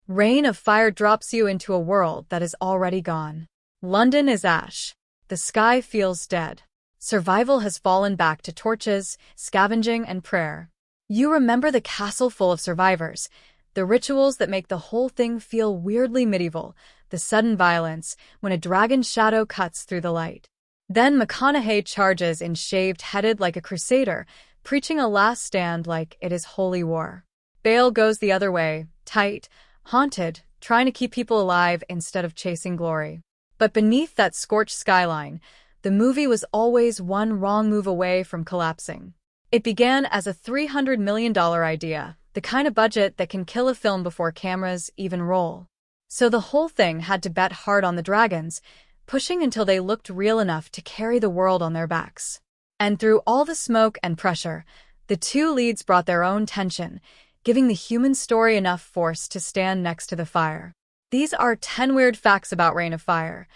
Rain of Fire drops you into a world that is already gone. London is ash. The sky feels dead. Survival has fallen back to torches, scavenging, and prayer. You remember the castle full of survivors, the rituals that make the whole thing feel weirdly medieval, the sudden violence when a dragon's shadow cuts through the light. Then McConaughey charges in shaved-headed like a crusader, preaching a last stand like it is holy war. Bale goes the other way, tight, haunted, trying to keep people alive instead of chasing glory. But beneath that scorched skyline, the movie was always one wrong move away from collapsing. It began as a $300 million idea, the kind of budget that can kill a film before cameras even roll. So the whole thing had to bet hard on the dragons, pushing until they looked real enough to carry the world on their backs. And through all the smoke and pressure, the two leads brought their own tension, giving the human story enough force to stand next to the fire. These are 10 weird facts about Reign of Fire,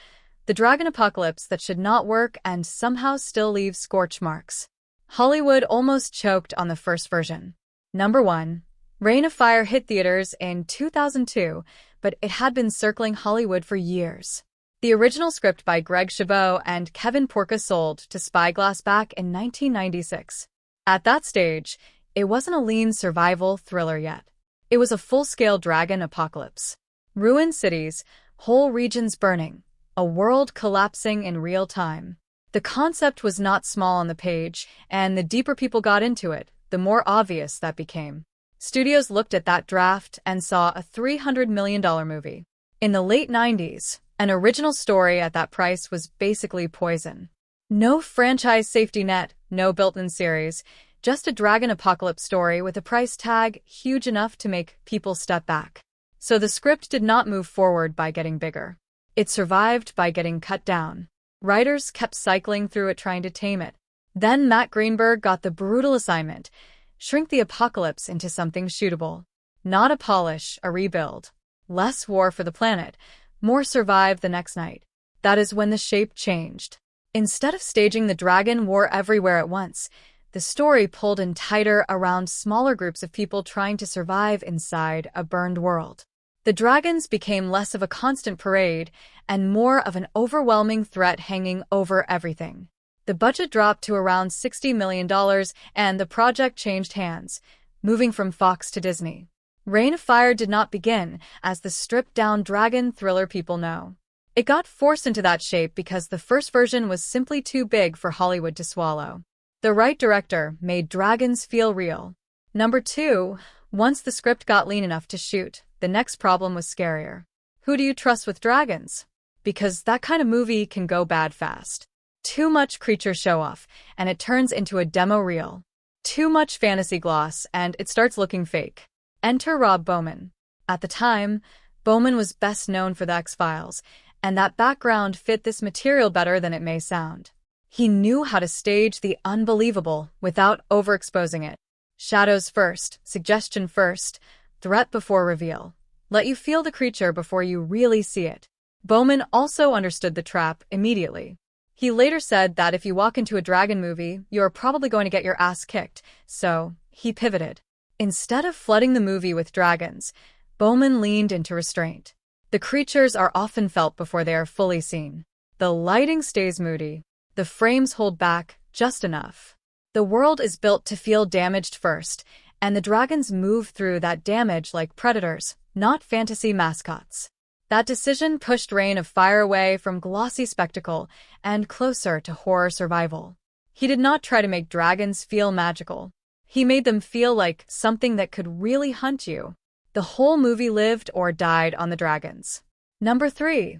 the dragon apocalypse that should not work and somehow still leave scorch marks. Hollywood almost choked on the first version. Number 1. Reign of Fire hit theaters in 2002, but it had been circling Hollywood for years. The original script by Greg Chabot and Kevin Porca sold to Spyglass back in 1996. At that stage, it wasn't a lean survival thriller yet. It was a full-scale dragon apocalypse. Ruined cities, whole regions burning, a world collapsing in real time. The concept was not small on the page, and the deeper people got into it, the more obvious that became. Studios looked at that draft and saw a $300 million movie. In the late 90s, an original story at that price was basically poison. No franchise safety net, no built-in series, just a dragon apocalypse story with a price tag huge enough to make people step back. So the script did not move forward by getting bigger. It survived by getting cut down. Writers kept cycling through it trying to tame it. Then Matt Greenberg got the brutal assignment: shrink the apocalypse into something shootable. Not a polish, a rebuild. Less war for the planet, more survive the next night. That is when the shape changed. Instead of staging the dragon war everywhere at once, the story pulled in tighter around smaller groups of people trying to survive inside a burned world. The dragons became less of a constant parade and more of an overwhelming threat hanging over everything. The budget dropped to around $60 million and the project changed hands, moving from Fox to Disney. Reign of Fire did not begin as the stripped-down dragon thriller people know. It got forced into that shape because the first version was simply too big for Hollywood to swallow. The right director made dragons feel real. Number 2, once the script got lean enough to shoot, the next problem was scarier. Who do you trust with dragons? Because that kind of movie can go bad fast. Too much creature show-off, and it turns into a demo reel. Too much fantasy gloss, and it starts looking fake. Enter Rob Bowman. At the time, Bowman was best known for The X-Files, and that background fit this material better than it may sound. He knew how to stage the unbelievable without overexposing it. Shadows first, suggestion first, threat before reveal. Let you feel the creature before you really see it. Bowman also understood the trap immediately. He later said that if you walk into a dragon movie, you're probably going to get your ass kicked, so he pivoted. Instead of flooding the movie with dragons, Bowman leaned into restraint. The creatures are often felt before they are fully seen. The lighting stays moody. The frames hold back just enough. The world is built to feel damaged first, and the dragons move through that damage like predators, not fantasy mascots. That decision pushed Reign of Fire away from glossy spectacle and closer to horror survival. He did not try to make dragons feel magical. He made them feel like something that could really hunt you. The whole movie lived or died on the dragons. Number 3.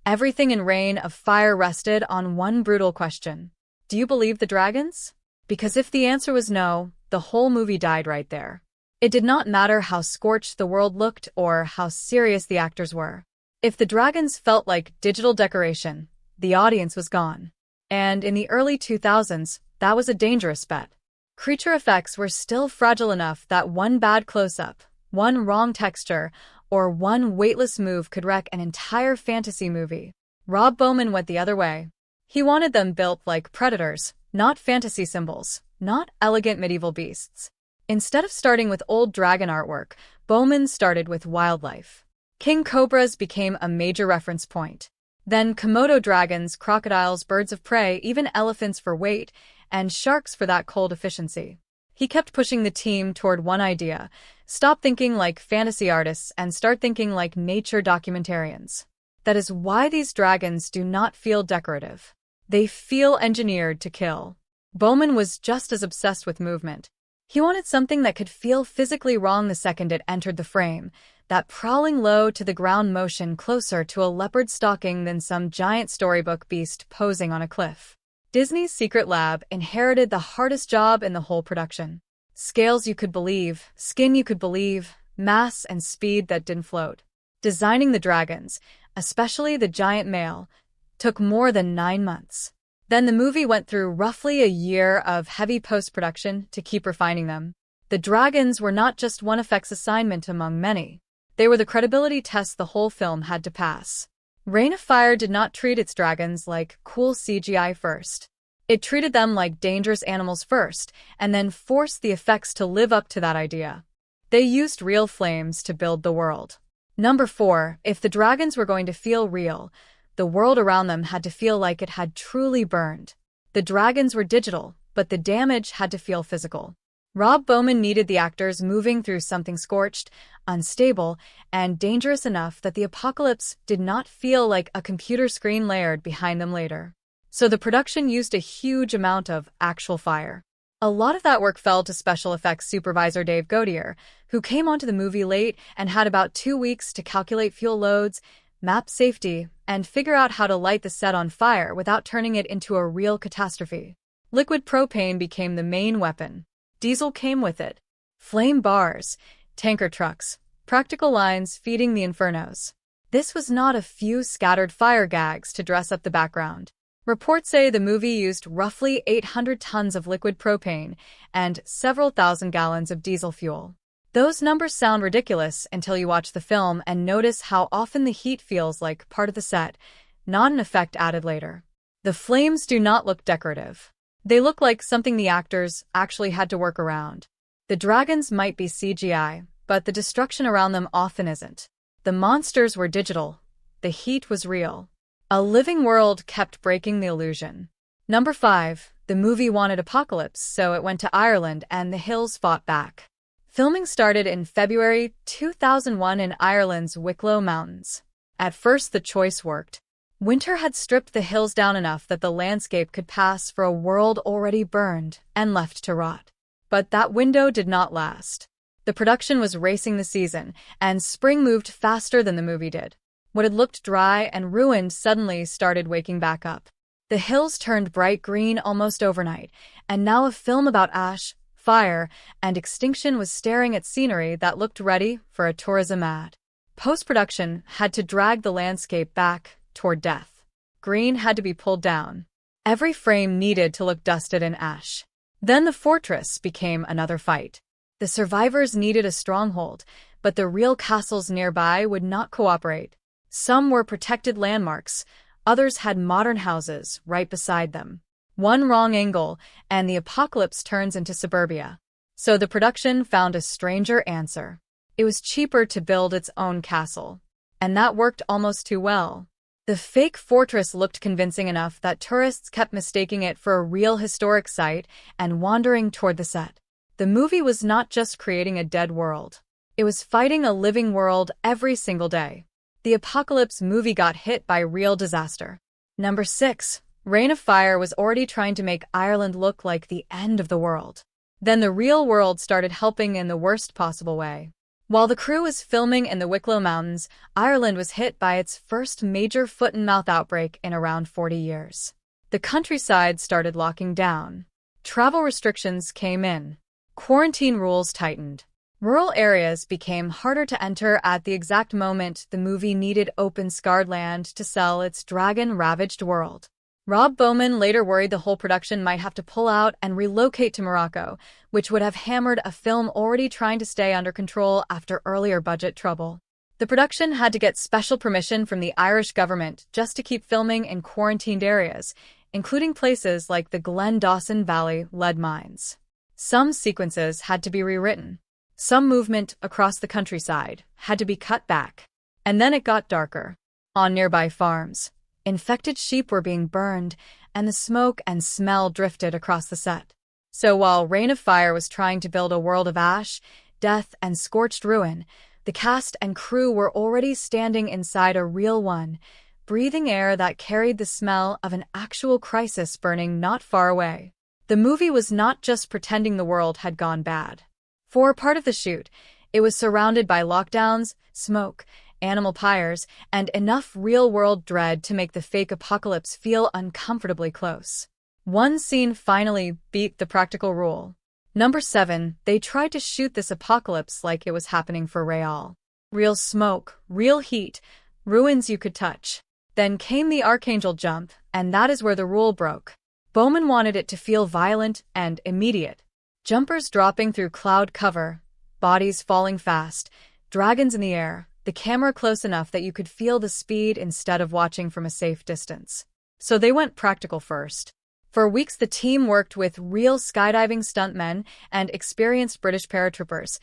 Everything in Reign of Fire rested on one brutal question. Do you believe the dragons? Because if the answer was no, the whole movie died right there. It did not matter how scorched the world looked or how serious the actors were. If the dragons felt like digital decoration, the audience was gone. And in the early 2000s, that was a dangerous bet. Creature effects were still fragile enough that one bad close-up, one wrong texture, or one weightless move could wreck an entire fantasy movie. Rob Bowman went the other way. He wanted them built like predators, not fantasy symbols, not elegant medieval beasts. Instead of starting with old dragon artwork, Bowman started with wildlife. King cobras became a major reference point. Then Komodo dragons, crocodiles, birds of prey, even elephants for weight, and sharks for that cold efficiency. He kept pushing the team toward one idea: stop thinking like fantasy artists and start thinking like nature documentarians. That is why these dragons do not feel decorative. They feel engineered to kill. Bowman was just as obsessed with movement. He wanted something that could feel physically wrong the second it entered the frame, that prowling low-to-the-ground motion closer to a leopard stalking than some giant storybook beast posing on a cliff. Disney's Secret Lab inherited the hardest job in the whole production. Scales you could believe, skin you could believe, mass and speed that didn't float. Designing the dragons, especially the giant male, took more than 9 months. Then the movie went through roughly a year of heavy post-production to keep refining them. The dragons were not just one effects assignment among many. They were the credibility test the whole film had to pass. Reign of Fire did not treat its dragons like cool CGI first. It treated them like dangerous animals first, and then forced the effects to live up to that idea. They used real flames to build the world. Number 4, if the dragons were going to feel real, the world around them had to feel like it had truly burned. The dragons were digital, but the damage had to feel physical. Rob Bowman needed the actors moving through something scorched, unstable, and dangerous enough that the apocalypse did not feel like a computer screen layered behind them later. So the production used a huge amount of actual fire. A lot of that work fell to special effects supervisor Dave Godier, who came onto the movie late and had about 2 weeks to calculate fuel loads, map safety, and figure out how to light the set on fire without turning it into a real catastrophe. Liquid propane became the main weapon. Diesel came with it. Flame bars, tanker trucks, practical lines feeding the infernos. This was not a few scattered fire gags to dress up the background. Reports say the movie used roughly 800 tons of liquid propane and several thousand gallons of diesel fuel. Those numbers sound ridiculous until you watch the film and notice how often the heat feels like part of the set, not an effect added later. The flames do not look decorative. They look like something the actors actually had to work around. The dragons might be CGI, but the destruction around them often isn't. The monsters were digital. The heat was real. A living world kept breaking the illusion. Number 5, the movie wanted apocalypse, so it went to Ireland and the hills fought back. Filming started in February 2001 in Ireland's Wicklow Mountains. At first the choice worked. Winter had stripped the hills down enough that the landscape could pass for a world already burned and left to rot. But that window did not last. The production was racing the season, and spring moved faster than the movie did. What had looked dry and ruined suddenly started waking back up. The hills turned bright green almost overnight, and now a film about ash, fire, and extinction was staring at scenery that looked ready for a tourism ad. Post-production had to drag the landscape back toward death. Green had to be pulled down. Every frame needed to look dusted in ash. Then the fortress became another fight. The survivors needed a stronghold, but the real castles nearby would not cooperate. Some were protected landmarks, others had modern houses right beside them. One wrong angle, and the apocalypse turns into suburbia. So the production found a stranger answer. It was cheaper to build its own castle. And that worked almost too well. The fake fortress looked convincing enough that tourists kept mistaking it for a real historic site and wandering toward the set. The movie was not just creating a dead world. It was fighting a living world every single day. The apocalypse movie got hit by real disaster. Number 6. Reign of Fire was already trying to make Ireland look like the end of the world. Then the real world started helping in the worst possible way. While the crew was filming in the Wicklow Mountains, Ireland was hit by its first major foot-and-mouth outbreak in around 40 years. The countryside started locking down. Travel restrictions came in. Quarantine rules tightened. Rural areas became harder to enter at the exact moment the movie needed open scarred land to sell its dragon-ravaged world. Rob Bowman later worried the whole production might have to pull out and relocate to Morocco, which would have hammered a film already trying to stay under control after earlier budget trouble. The production had to get special permission from the Irish government just to keep filming in quarantined areas, including places like the Glen Dawson Valley lead mines. Some sequences had to be rewritten. Some movement across the countryside had to be cut back. And then it got darker. On nearby farms, infected sheep were being burned, and the smoke and smell drifted across the set. So while Reign of Fire was trying to build a world of ash, death, and scorched ruin, the cast and crew were already standing inside a real one, breathing air that carried the smell of an actual crisis burning not far away. The movie was not just pretending the world had gone bad. For part of the shoot, it was surrounded by lockdowns, smoke, animal pyres, and enough real-world dread to make the fake apocalypse feel uncomfortably close. One scene finally beat the practical rule. Number 7, they tried to shoot this apocalypse like it was happening for real. Real smoke, real heat, ruins you could touch. Then came the Archangel jump, and that is where the rule broke. Bowman wanted it to feel violent and immediate. Jumpers dropping through cloud cover, bodies falling fast, dragons in the air, the camera close enough that you could feel the speed instead of watching from a safe distance. So they went practical first. For weeks the team worked with real skydiving stuntmen and experienced British paratroopers,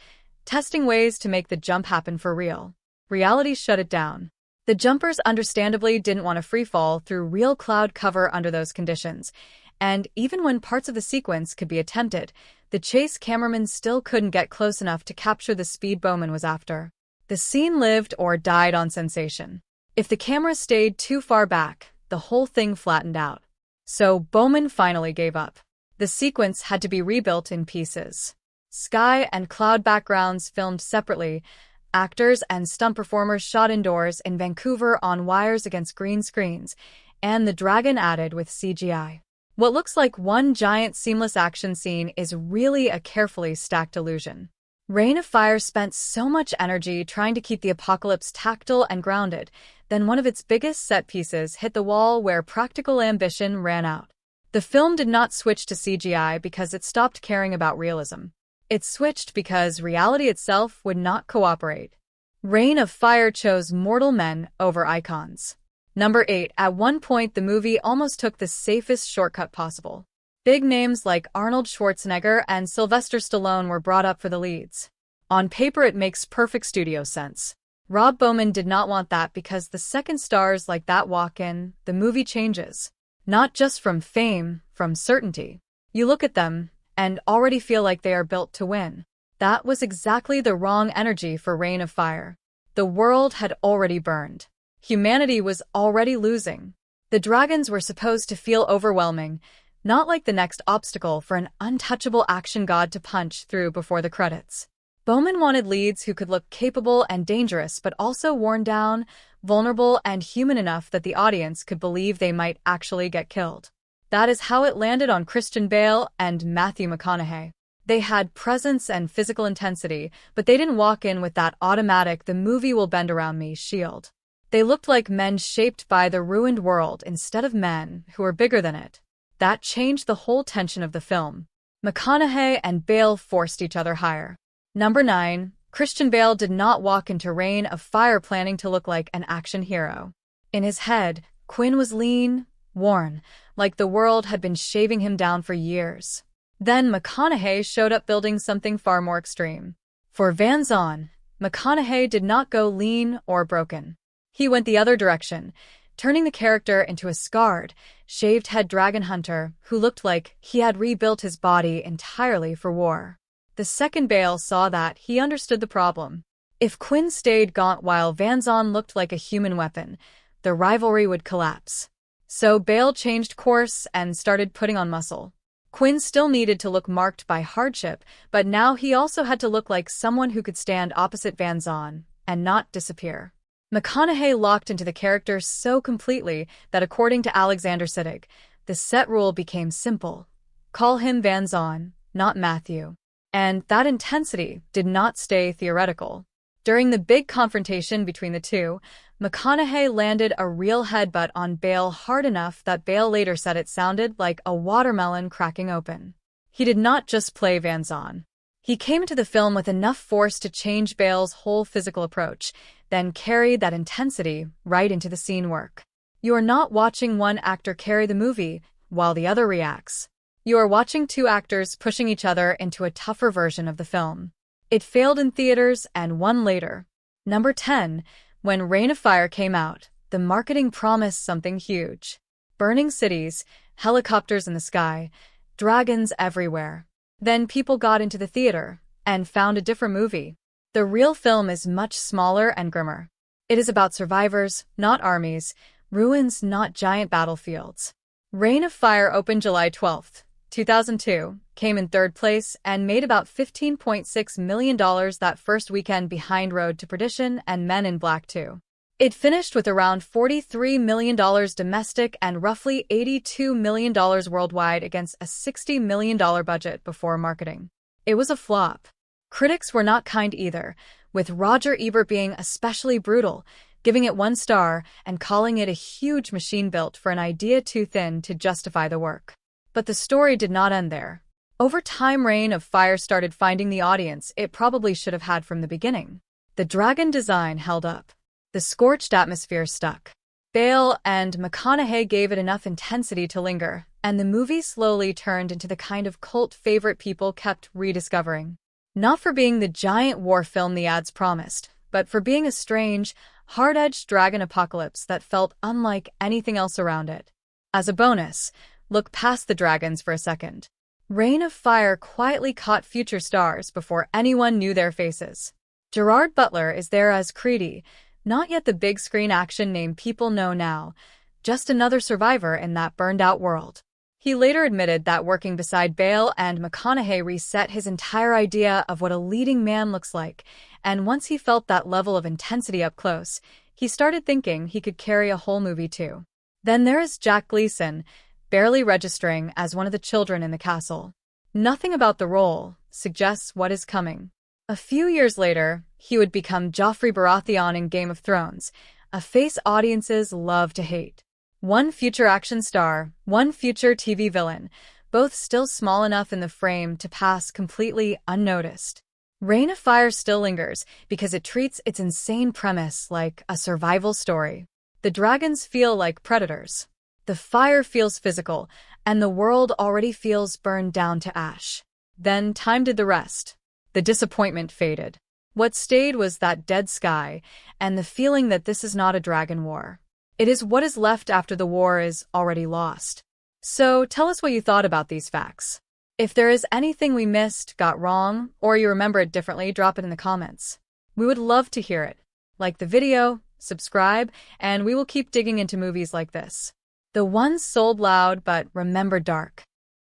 testing ways to make the jump happen for real. Reality shut it down. The jumpers understandably didn't want to freefall through real cloud cover under those conditions, and even when parts of the sequence could be attempted, the chase cameramen still couldn't get close enough to capture the speed Bowman was after. The scene lived or died on sensation. If the camera stayed too far back, the whole thing flattened out. So Bowman finally gave up. The sequence had to be rebuilt in pieces. Sky and cloud backgrounds filmed separately, actors and stunt performers shot indoors in Vancouver on wires against green screens, and the dragon added with CGI. What looks like one giant seamless action scene is really a carefully stacked illusion. Reign of Fire spent so much energy trying to keep the apocalypse tactile and grounded, then one of its biggest set pieces hit the wall where practical ambition ran out. The film did not switch to CGI because it stopped caring about realism. It switched because reality itself would not cooperate. Reign of Fire chose mortal men over icons. Number 8, at one point the movie almost took the safest shortcut possible. Big names like Arnold Schwarzenegger and Sylvester Stallone were brought up for the leads. On paper it makes perfect studio sense. Rob Bowman did not want that because the second stars like that walk in, the movie changes. Not just from fame, from certainty. You look at them and already feel like they are built to win. That was exactly the wrong energy for Reign of Fire. The world had already burned. Humanity was already losing. The dragons were supposed to feel overwhelming, not like the next obstacle for an untouchable action god to punch through before the credits. Bowman wanted leads who could look capable and dangerous but also worn down, vulnerable, and human enough that the audience could believe they might actually get killed. That is how it landed on Christian Bale and Matthew McConaughey. They had presence and physical intensity, but they didn't walk in with that automatic "the movie will bend around me" shield. They looked like men shaped by the ruined world instead of men who were bigger than it. That changed the whole tension of the film. McConaughey and Bale forced each other higher. Number 9, Christian Bale did not walk into Reign of Fire planning to look like an action hero. In his head, Quinn was lean, worn, like the world had been shaving him down for years. Then McConaughey showed up building something far more extreme. For Van Zon, McConaughey did not go lean or broken. He went the other direction, turning the character into a scarred, shaved-head dragon hunter who looked like he had rebuilt his body entirely for war. The second Bale saw that, he understood the problem. If Quinn stayed gaunt while Van Zon looked like a human weapon, the rivalry would collapse. So Bale changed course and started putting on muscle. Quinn still needed to look marked by hardship, but now he also had to look like someone who could stand opposite Van Zon and not disappear. McConaughey locked into the character so completely that, according to Alexander Siddig, the set rule became simple. Call him Van Zon, not Matthew. And that intensity did not stay theoretical. During the big confrontation between the two, McConaughey landed a real headbutt on Bale hard enough that Bale later said it sounded like a watermelon cracking open. He did not just play Van Zon. He came into the film with enough force to change Bale's whole physical approach, then carried that intensity right into the scene work. You are not watching one actor carry the movie while the other reacts. You are watching two actors pushing each other into a tougher version of the film. It failed in theaters and won later. Number 10. When Reign of Fire came out, the marketing promised something huge. Burning cities, helicopters in the sky, dragons everywhere. Then people got into the theater and found a different movie. The real film is much smaller and grimmer. It is about survivors, not armies, ruins, not giant battlefields. Reign of Fire opened July 12, 2002, came in third place, and made about $15.6 million that first weekend behind Road to Perdition and Men in Black 2. It finished with around $43 million domestic and roughly $82 million worldwide against a $60 million budget before marketing. It was a flop. Critics were not kind either, with Roger Ebert being especially brutal, giving it 1 star and calling it a huge machine built for an idea too thin to justify the work. But the story did not end there. Over time, Reign of Fire started finding the audience it probably should have had from the beginning. The dragon design held up. The scorched atmosphere stuck. Bale and McConaughey gave it enough intensity to linger, and the movie slowly turned into the kind of cult favorite people kept rediscovering. Not for being the giant war film the ads promised, but for being a strange, hard-edged dragon apocalypse that felt unlike anything else around it. As a bonus, look past the dragons for a second. Reign of Fire quietly caught future stars before anyone knew their faces. Gerard Butler is there as Creedy, not yet the big-screen action name people know now, just another survivor in that burned-out world. He later admitted that working beside Bale and McConaughey reset his entire idea of what a leading man looks like, and once he felt that level of intensity up close, he started thinking he could carry a whole movie too. Then there is Jack Gleeson, barely registering as one of the children in the castle. Nothing about the role suggests what is coming. A few years later, he would become Joffrey Baratheon in Game of Thrones, a face audiences love to hate. One future action star, one future TV villain, both still small enough in the frame to pass completely unnoticed. Reign of Fire still lingers because it treats its insane premise like a survival story. The dragons feel like predators. The fire feels physical, and the world already feels burned down to ash. Then time did the rest. The disappointment faded. What stayed was that dead sky and the feeling that this is not a dragon war. It is what is left after the war is already lost. So tell us what you thought about these facts. If there is anything we missed, got wrong, or you remember it differently, drop it in the comments. We would love to hear it. Like the video, subscribe, and we will keep digging into movies like this. The ones sold loud but remembered dark.